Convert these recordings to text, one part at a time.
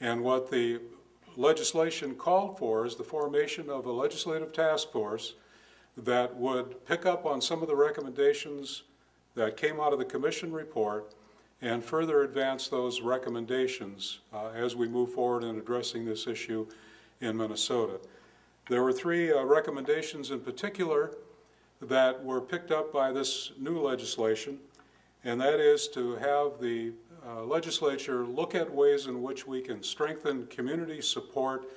And what the legislation called for is the formation of a legislative task force that would pick up on some of the recommendations that came out of the commission report and further advance those recommendations as we move forward in addressing this issue in Minnesota. There were three recommendations in particular that were picked up by this new legislation, and that is to have the legislature look at ways in which we can strengthen community support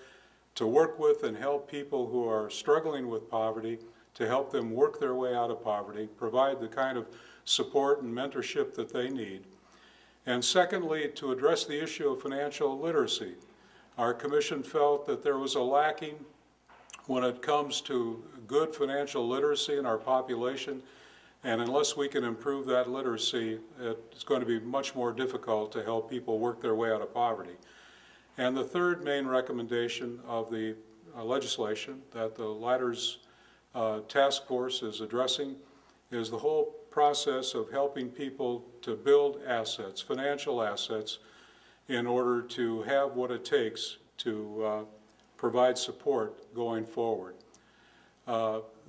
to work with and help people who are struggling with poverty, to help them work their way out of poverty, provide the kind of support and mentorship that they need. And secondly, to address the issue of financial literacy. Our commission felt that there was a lacking when it comes to good financial literacy in our population, and unless we can improve that literacy, it's going to be much more difficult to help people work their way out of poverty. And the third main recommendation of the legislation that the Ladders Task Force is addressing is the whole process of helping people to build assets, financial assets, in order to have what it takes to provide support going forward.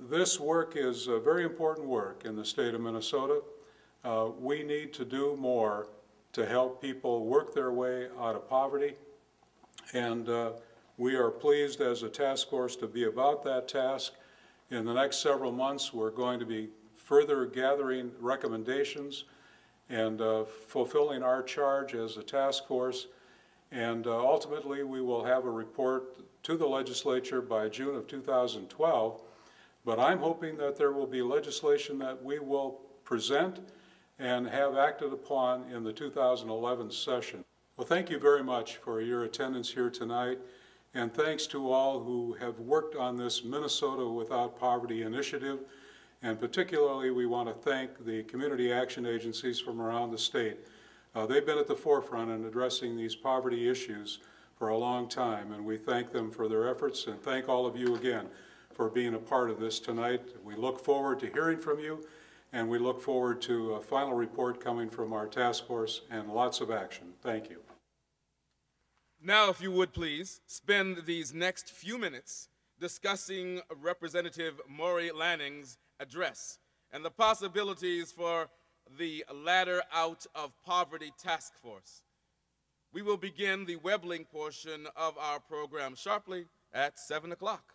This work is very important work in the state of Minnesota. We need to do more to help people work their way out of poverty, and we are pleased as a task force to be about that task. In the next several months, we're going to be further gathering recommendations and fulfilling our charge as a task force, and ultimately we will have a report to the legislature by June of 2012. But I'm hoping that there will be legislation that we will present and have acted upon in the 2011 session. Well, thank you very much for your attendance here tonight, and thanks to all who have worked on this Minnesota Without Poverty initiative, and particularly we want to thank the community action agencies from around the state. They've been at the forefront in addressing these poverty issues for a long time, and we thank them for their efforts, and thank all of you again for being a part of this tonight. We look forward to hearing from you, and we look forward to a final report coming from our task force and lots of action. Thank you. Now, if you would please, spend these next few minutes discussing Representative Morrie Lanning's address and the possibilities for the Ladder Out of Poverty Task Force. We will begin the Webbling portion of our program sharply at 7 o'clock.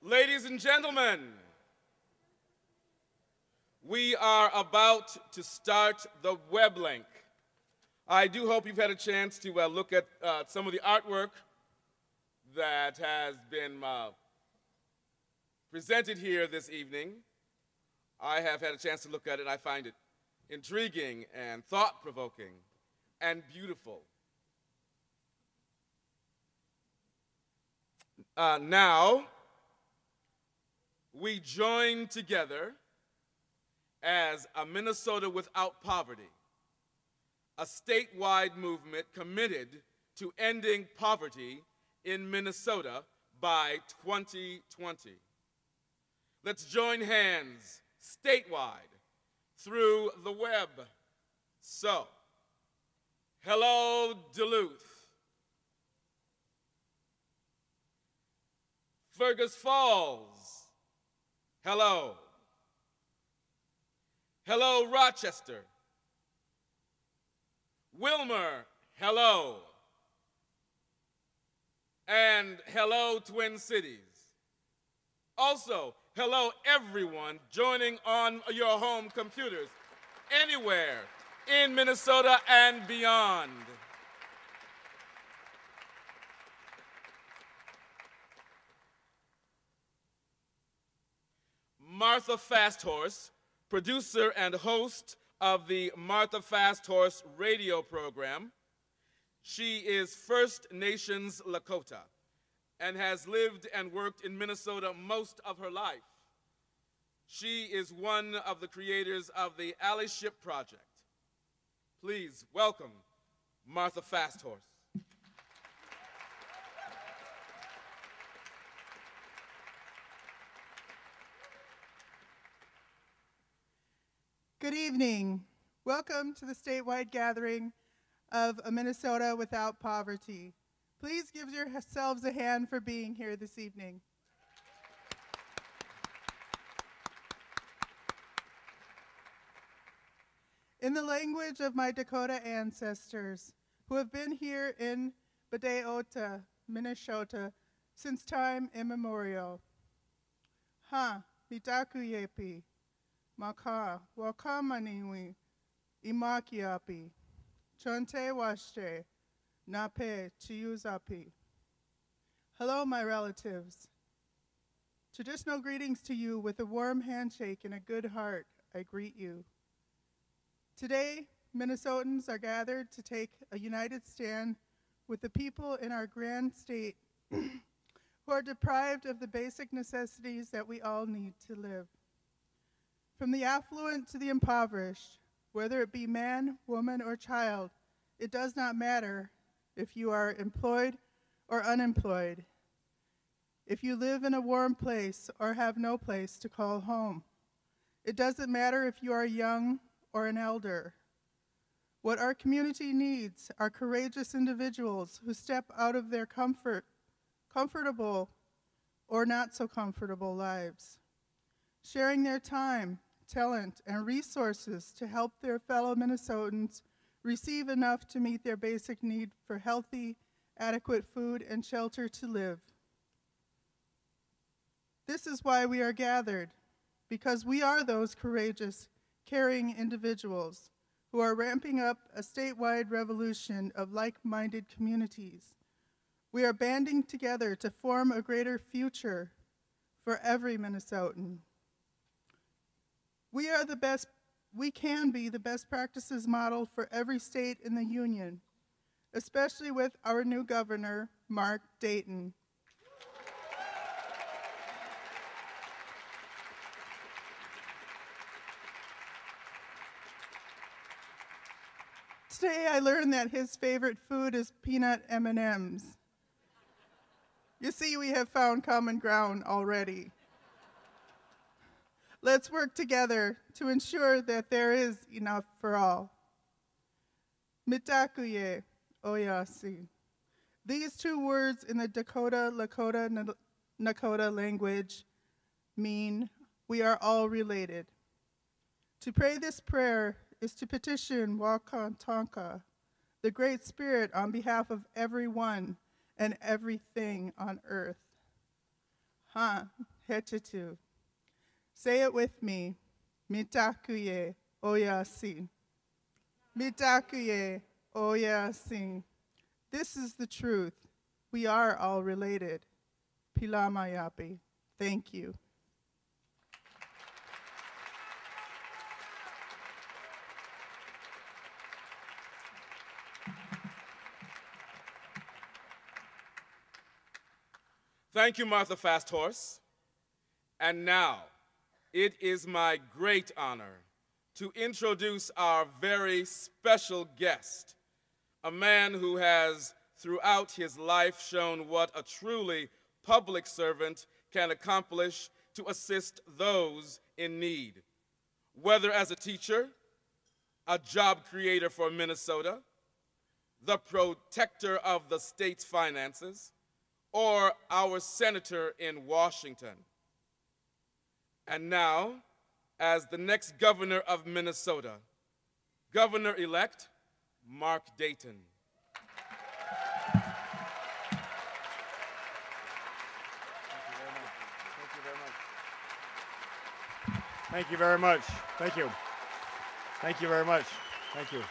Ladies and gentlemen, we are about to start the Weblink. I do hope you've had a chance to look at some of the artwork that has been presented here this evening. I have had a chance to look at it, and I find it intriguing and thought-provoking and beautiful. Now, we join together as a Minnesota Without Poverty, a statewide movement committed to ending poverty in Minnesota by 2020. Let's join hands statewide through the web. So, hello, Duluth. Fergus Falls. Hello. Hello, Rochester. Willmar, hello. And hello, Twin Cities. Also, hello, everyone joining on your home computers anywhere in Minnesota and beyond. Martha Fasthorse, producer and host of the Martha Fasthorse radio program. She is First Nations Lakota and has lived and worked in Minnesota most of her life. She is one of the creators of the Allyship Project. Please welcome Martha Fasthorse. Good evening. Welcome to the statewide gathering of a Minnesota Without Poverty. Please give yourselves a hand for being here this evening. In the language of my Dakota ancestors, who have been here in Minneapolis, Minnesota, since time immemorial. Ha, mitakuyepi. Maka, wakamaniwi, imakiapi, chonte washte, nape chiyuzapi. Hello, my relatives. Traditional greetings to you with a warm handshake and a good heart, I greet you. Today, Minnesotans are gathered to take a united stand with the people in our grand state who are deprived of the basic necessities that we all need to live. From the affluent to the impoverished, whether it be man, woman, or child, it does not matter if you are employed or unemployed, if you live in a warm place or have no place to call home. It doesn't matter if you are young or an elder. What our community needs are courageous individuals who step out of their comfortable or not so comfortable lives, sharing their time, talent, and resources to help their fellow Minnesotans receive enough to meet their basic need for healthy, adequate food and shelter to live. This is why we are gathered, because we are those courageous, caring individuals who are ramping up a statewide revolution of like-minded communities. We are banding together to form a greater future for every Minnesotan. We can be the best practices model for every state in the union, especially with our new governor, Mark Dayton. Today I learned that his favorite food is peanut M&Ms. You see, we have found common ground already. Let's work together to ensure that there is enough for all. Mitakuye oyasi. These two words in the Dakota, Lakota, Nakota language mean we are all related. To pray this prayer is to petition Wakantanka, the Great Spirit, on behalf of everyone and everything on earth. Ha, hechetu. Say it with me. Mitakuye oyasi. Mitakuye oyasi. This is the truth. We are all related. Pilamayapi. Thank you. Thank you, Martha Fasthorse. And now, it is my great honor to introduce our very special guest, a man who has throughout his life shown what a truly public servant can accomplish to assist those in need, whether as a teacher, a job creator for Minnesota, the protector of the state's finances, or our senator in Washington. And now, as the next governor of Minnesota, Governor-elect Mark Dayton. Thank you very much. Thank you. Thank you very much. Thank you.